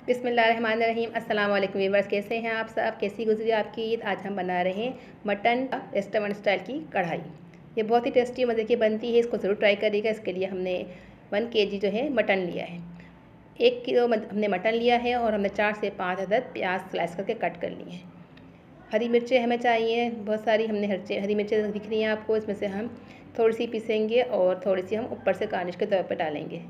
बिस्मिल्लाहिर्रहमानिर्रहीम। अस्सलाम वालेकुम व्यूअर्स, कैसे हैं आप सब? कैसी गुजरी आपकी ईद? आज हम बना रहे हैं मटन रेस्टोरेंट स्टाइल की कढ़ाई। ये बहुत ही टेस्टी मज़े की बनती है, इसको ज़रूर ट्राई करिएगा। इसके लिए हमने 1 kg जो है मटन लिया है। 1 किलो हमने मटन लिया है और हमने 4 से 5 अदद प्याज स्लाइस करके कट कर लिए हैं। हरी मिर्चें हमें चाहिए बहुत सारी, हमने हरी मिर्चें दिख रही हैं आपको। इसमें से हम थोड़ी सी पीसेंगे और थोड़ी सी हम ऊपर से गार्निश के तौर पर डालेंगे।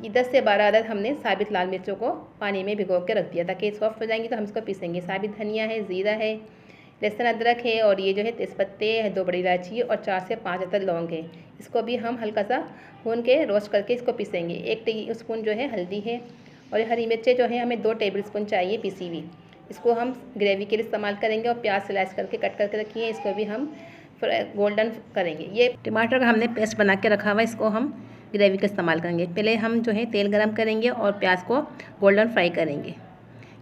10 से 12 अदद हमने साबित लाल मिर्चों को पानी में भिगो के रख दिया ताकि सॉफ्ट हो जाएंगी, तो हम इसको पीसेंगे। साबित धनिया है, ज़ीरा है, लहसुन अदरक है और ये जो है तेज़पत्ते है, 2 बड़ी इलायची और 4 से 5 अदद लौंग है। इसको भी हम हल्का सा भून के रोस्ट करके इसको पीसेंगे। 1 टीस्पून जो है हल्दी है और ये हरी मिर्चें जो है हमें 2 टेबल स्पून चाहिए पिसी हुई। इसको हम ग्रेवी के लिए इस्तेमाल करेंगे। और प्याज स्लाइस करके कट करके रखिए, इसको भी हम गोल्डन करेंगे। ये टमाटर का हमने पेस्ट बना के रखा हुआ है, इसको हम ग्रेवी का इस्तेमाल करेंगे। पहले हम जो है तेल गरम करेंगे और प्याज को गोल्डन फ्राई करेंगे।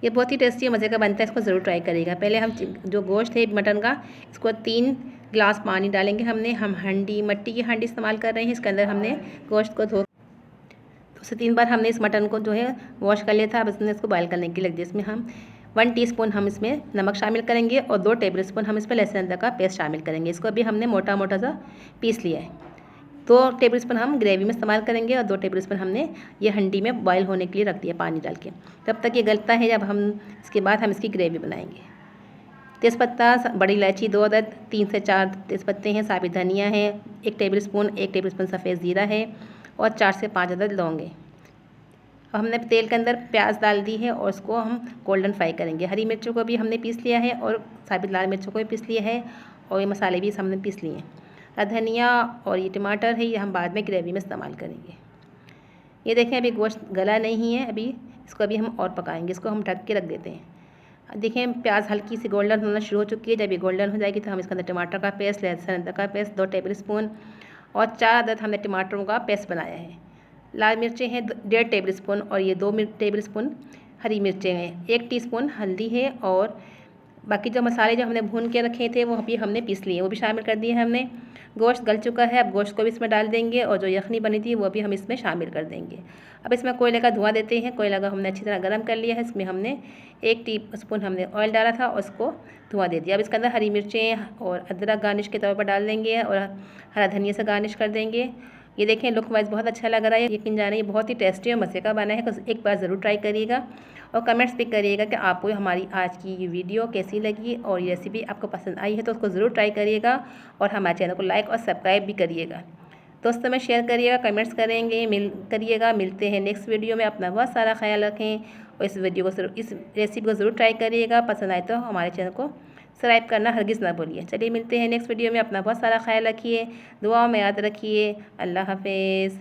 ये बहुत ही टेस्टी मज़े का बनता है, इसको ज़रूर ट्राई करिएगा। पहले हम जो गोश्त है मटन का, इसको 3 गिलास पानी डालेंगे। हम हांडी, मिट्टी की हांडी इस्तेमाल कर रहे हैं। इसके अंदर हमने गोश्त को 2 से 3 बार हमने इस मटन को जो है वॉश कर लिया था। अब इसने इसको बॉयल करने के लिए रख दिया। इसमें हम 1 टीस्पून हम इसमें नमक शामिल करेंगे और 2 टेबल स्पून हम इसमें लहसुन अदरक का पेस्ट शामिल करेंगे। इसको भी हमने मोटा मोटा सा पीस लिया है। 2 टेबल स्पून हम ग्रेवी में इस्तेमाल करेंगे और 2 टेबल स्पून हमने ये हंडी में बॉयल होने के लिए रख दिया पानी डाल के। तब तक ये गलता है, जब हम इसके बाद हम इसकी ग्रेवी बनाएंगे। तेज़पत्ता, बड़ी इलायची 2 अदद, 3 से 4 तेज़पत्ते हैं, साबित धनिया है 1 टेबल स्पून सफ़ेद ज़ीरा है और 4 से 5 अदद लौंग है। अब हमने तेल के अंदर प्याज डाल दी है और उसको हम गोल्डन फ्राई करेंगे। हरी मिर्चों को भी हमने पीस लिया है और साबित लाल मिर्चों को भी पीस लिया है और ये मसाले भी हमने पीस लिए हैं। धनिया और ये टमाटर है, ये हम बाद में ग्रेवी में इस्तेमाल करेंगे। ये देखें अभी गोश्त गला नहीं है, अभी इसको अभी हम और पकाएंगे। इसको हम ढक के रख देते हैं। देखें प्याज हल्की सी गोल्डन होना शुरू हो चुकी है। जब ये गोल्डन हो जाएगी तो हम इसके अंदर टमाटर का पेस्ट, लहसुन अदरक का पेस्ट 2 टेबल स्पून और 4 अदद हमने टमाटरों का पेस्ट बनाया है। लाल मिर्चें हैं 1.5 टेबल स्पून और ये 2 टेबल स्पून हरी मिर्चें हैं। 1 टीस्पून हल्दी है और बाकी जो मसाले जो हमने भून के रखे थे वो अभी हमने पीस लिए, वो भी शामिल कर दिए हमने। गोश्त गल चुका है, अब गोश्त को भी इसमें डाल देंगे और जो यखनी बनी थी वो भी हम इसमें शामिल कर देंगे। अब इसमें कोयले का धुआं देते हैं। कोयला का हमने अच्छी तरह गर्म कर लिया है। इसमें हमने 1 टीस्पून हमने ऑयल डाला था और उसको धुआं दे दिया। अब इसके अंदर हरी मिर्चें और अदरक गार्निश के तौर पर डाल देंगे और हरा धनिया से गार्निश कर देंगे। ये देखें लुक वाइज बहुत अच्छा लग रहा है। यकीन जाने ये बहुत ही टेस्टी और मज़े का बना है। तो एक बार ज़रूर ट्राई करिएगा और कमेंट्स भी करिएगा कि आपको हमारी आज की ये वीडियो कैसी लगी और ये रेसिपी आपको पसंद आई है तो उसको ज़रूर ट्राई करिएगा और हमारे चैनल को लाइक और सब्सक्राइब भी करिएगा। दोस्तों में शेयर करिएगा, कमेंट्स करेंगे, करिएगा। मिलते हैं नेक्स्ट वीडियो में। अपना बहुत सारा ख्याल रखें और इस रेसिपी को ज़रूर ट्राई करिएगा। पसंद आए तो हमारे चैनल को सब्सक्राइब करना हरगिज़ ना भूलिए। चलिए मिलते हैं नेक्स्ट वीडियो में। अपना बहुत सारा ख्याल रखिए, दुआओं में याद रखिए। अल्लाह हाफिज़।